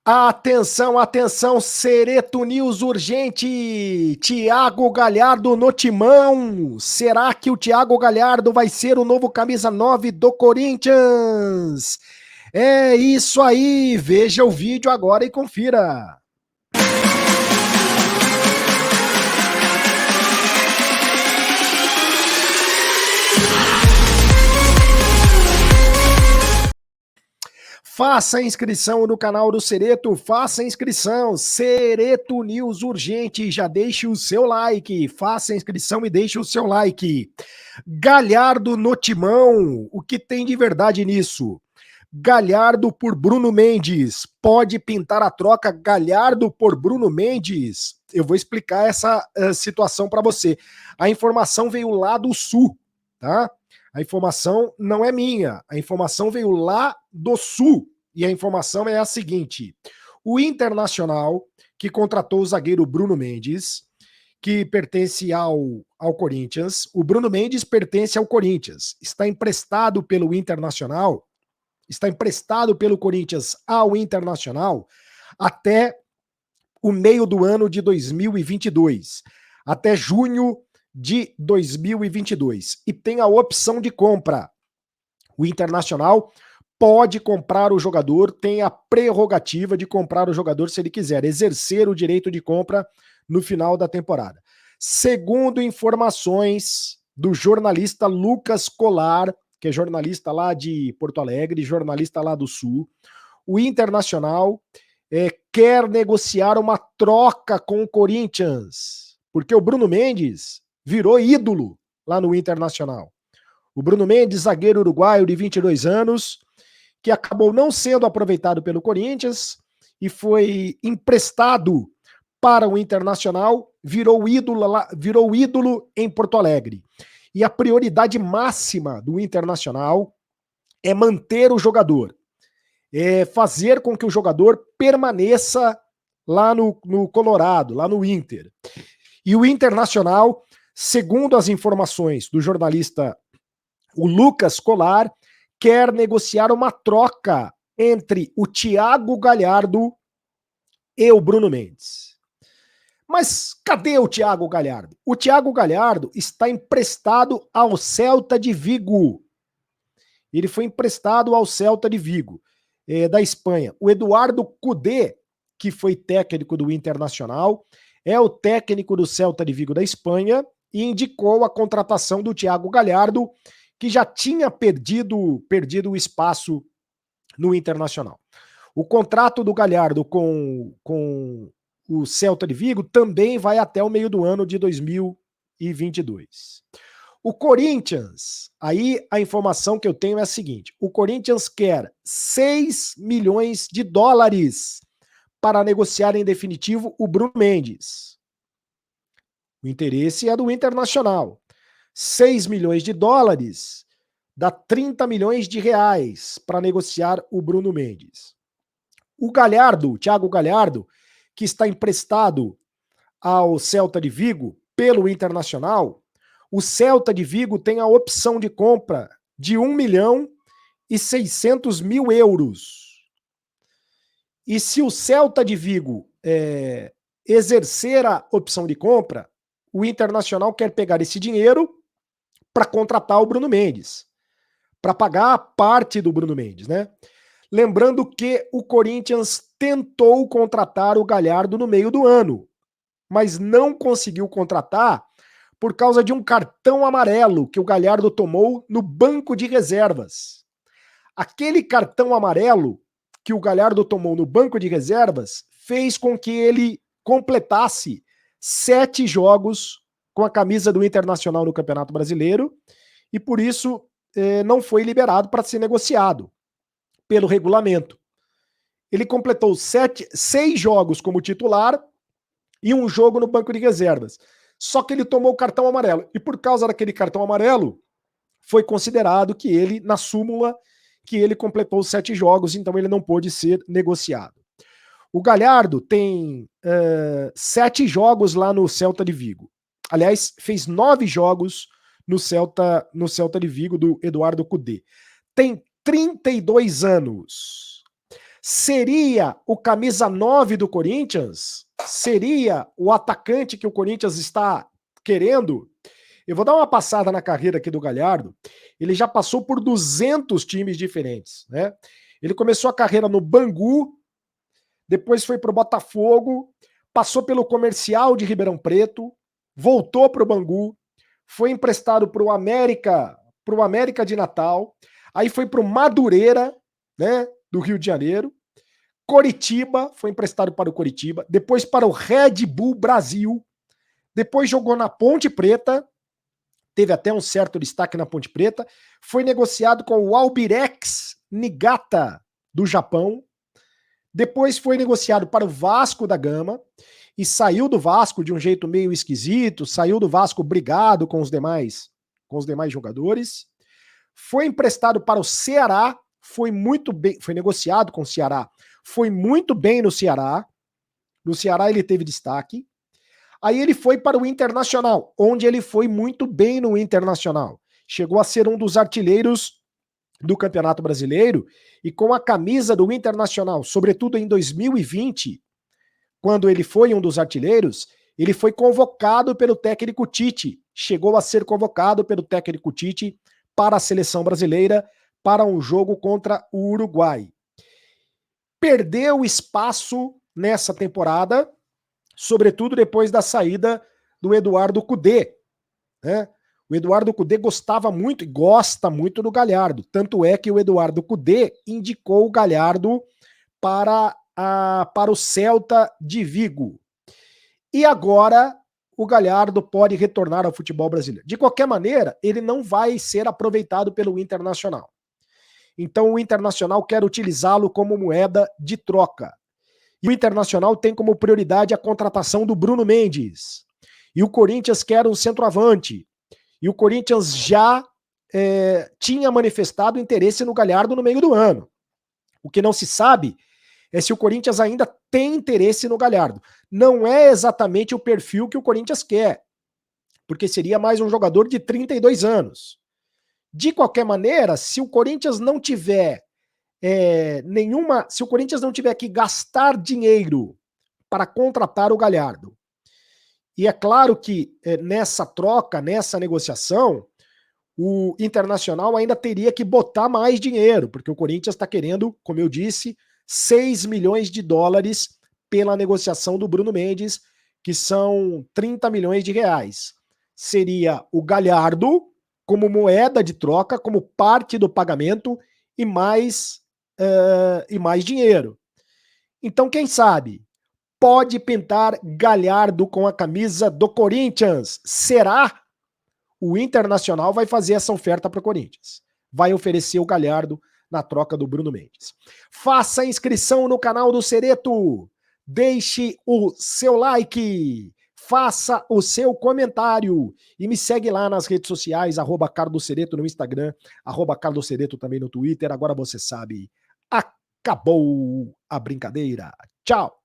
Atenção, atenção, Cereto News urgente! Thiago Galhardo no timão! Será que o Thiago Galhardo vai ser o novo camisa 9 do Corinthians? É isso aí, veja o vídeo agora e confira. Faça a inscrição no canal do Cereto, faça a inscrição, Cereto News urgente, já deixe o seu like, faça a inscrição e deixe o seu like. Galhardo no timão, o que tem de verdade nisso? Galhardo por Bruno Mendes, pode pintar a troca Galhardo por Bruno Mendes? Eu vou explicar essa situação para você. A informação veio lá do Sul, tá? A informação não é minha, a informação veio lá do Sul. E a informação é a seguinte: o Internacional, que contratou o zagueiro Bruno Mendes, que pertence ao Corinthians, o Bruno Mendes pertence ao Corinthians, está emprestado pelo Internacional, está emprestado pelo Corinthians ao Internacional até o meio do ano de 2022, até junho de 2022, e tem a opção de compra. O Internacional pode comprar o jogador, tem a prerrogativa de comprar o jogador se ele quiser, exercer o direito de compra no final da temporada. Segundo informações do jornalista Lucas Colar, que é jornalista lá de Porto Alegre, jornalista lá do Sul, o Internacional quer negociar uma troca com o Corinthians, porque o Bruno Mendes virou ídolo lá no Internacional. O Bruno Mendes, zagueiro uruguaio de 22 anos, que acabou não sendo aproveitado pelo Corinthians e foi emprestado para o Internacional, virou ídolo em Porto Alegre. E a prioridade máxima do Internacional é manter o jogador, é fazer com que o jogador permaneça lá no Colorado, lá no Inter. E o Internacional, segundo as informações do jornalista o Lucas Colar, quer negociar uma troca entre o Thiago Galhardo e o Bruno Mendes. Mas cadê o Thiago Galhardo? O Thiago Galhardo está emprestado ao Celta de Vigo. Ele foi emprestado ao Celta de Vigo, da Espanha. O Eduardo Cudê, que foi técnico do Internacional, é o técnico do Celta de Vigo da Espanha e indicou a contratação do Thiago Galhardo, que já tinha perdido o espaço no Internacional. O contrato do Galhardo com o Celta de Vigo também vai até o meio do ano de 2022. O Corinthians, aí a informação que eu tenho é a seguinte: o Corinthians quer 6 milhões de dólares para negociar em definitivo o Bruno Mendes. O interesse é do Internacional. 6 milhões de dólares dá 30 milhões de reais para negociar o Bruno Mendes. O Galhardo, o Thiago Galhardo, que está emprestado ao Celta de Vigo pelo Internacional, o Celta de Vigo tem a opção de compra de 1 milhão e 600 mil euros. E se o Celta de Vigo exercer a opção de compra, o Internacional quer pegar esse dinheiro para contratar o Bruno Mendes, para pagar a parte do Bruno Mendes, né? Lembrando que o Corinthians tentou contratar o Galhardo no meio do ano, mas não conseguiu contratar por causa de um cartão amarelo que o Galhardo tomou no banco de reservas. Aquele cartão amarelo que o Galhardo tomou no banco de reservas fez com que ele completasse 7 jogos com a camisa do Internacional no Campeonato Brasileiro e por isso não foi liberado para ser negociado pelo regulamento. Ele completou 6 jogos como titular e 1 jogo no banco de reservas. Só que ele tomou o cartão amarelo. E por causa daquele cartão amarelo, foi considerado que ele, na súmula, que ele completou 7 jogos, então ele não pôde ser negociado. O Galhardo tem 7 jogos lá no Celta de Vigo. Aliás, fez 9 jogos no Celta de Vigo, do Eduardo Cudê. Tem 32 anos. Seria o camisa 9 do Corinthians? Seria o atacante que o Corinthians está querendo? Eu vou dar uma passada na carreira aqui do Galhardo. Ele já passou por 200 times diferentes, né? Ele começou a carreira no Bangu, depois foi para o Botafogo, passou pelo Comercial de Ribeirão Preto, voltou para o Bangu, foi emprestado para o América de Natal, aí foi para o Madureira, né, do Rio de Janeiro, Coritiba, foi emprestado para o Coritiba, depois para o Red Bull Brasil, depois jogou na Ponte Preta, teve até um certo destaque na Ponte Preta, foi negociado com o Albirex Niigata do Japão, depois foi negociado para o Vasco da Gama e saiu do Vasco de um jeito meio esquisito, saiu do Vasco brigado com os demais jogadores, foi emprestado para o Ceará, foi muito bem, foi negociado com o Ceará, foi muito bem no Ceará ele teve destaque. Aí ele foi para o Internacional, onde ele foi muito bem no Internacional. Chegou a ser um dos artilheiros do Campeonato Brasileiro e com a camisa do Internacional, sobretudo em 2020, quando ele foi um dos artilheiros, ele foi convocado pelo técnico Tite. Chegou a ser convocado pelo técnico Tite para a seleção brasileira para um jogo contra o Uruguai. Perdeu espaço nessa temporada, sobretudo depois da saída do Eduardo Cudê, né? O Eduardo Cudê gostava muito e gosta muito do Galhardo, tanto é que o Eduardo Cudê indicou o Galhardo para o Celta de Vigo. E agora o Galhardo pode retornar ao futebol brasileiro. De qualquer maneira, ele não vai ser aproveitado pelo Internacional. Então o Internacional quer utilizá-lo como moeda de troca. E o Internacional tem como prioridade a contratação do Bruno Mendes. E o Corinthians quer um centroavante. E o Corinthians já tinha manifestado interesse no Galhardo no meio do ano. O que não se sabe é se o Corinthians ainda tem interesse no Galhardo. Não é exatamente o perfil que o Corinthians quer, porque seria mais um jogador de 32 anos. De qualquer maneira, se o Corinthians não tiver se o Corinthians não tiver que gastar dinheiro para contratar o Galhardo, e é claro que nessa troca, nessa negociação, o Internacional ainda teria que botar mais dinheiro, porque o Corinthians está querendo, como eu disse, 6 milhões de dólares pela negociação do Bruno Mendes, que são 30 milhões de reais. Seria o Galhardo como moeda de troca, como parte do pagamento e mais dinheiro. Então, quem sabe, pode pintar Galhardo com a camisa do Corinthians. Será? O Internacional vai fazer essa oferta para o Corinthians. Vai oferecer o Galhardo na troca do Bruno Mendes. Faça a inscrição no canal do Cereto. Deixe o seu like. Faça o seu comentário. E me segue lá nas redes sociais, @CarlosCereto no Instagram, @CarlosCereto também no Twitter. Agora você sabe. Acabou a brincadeira. Tchau.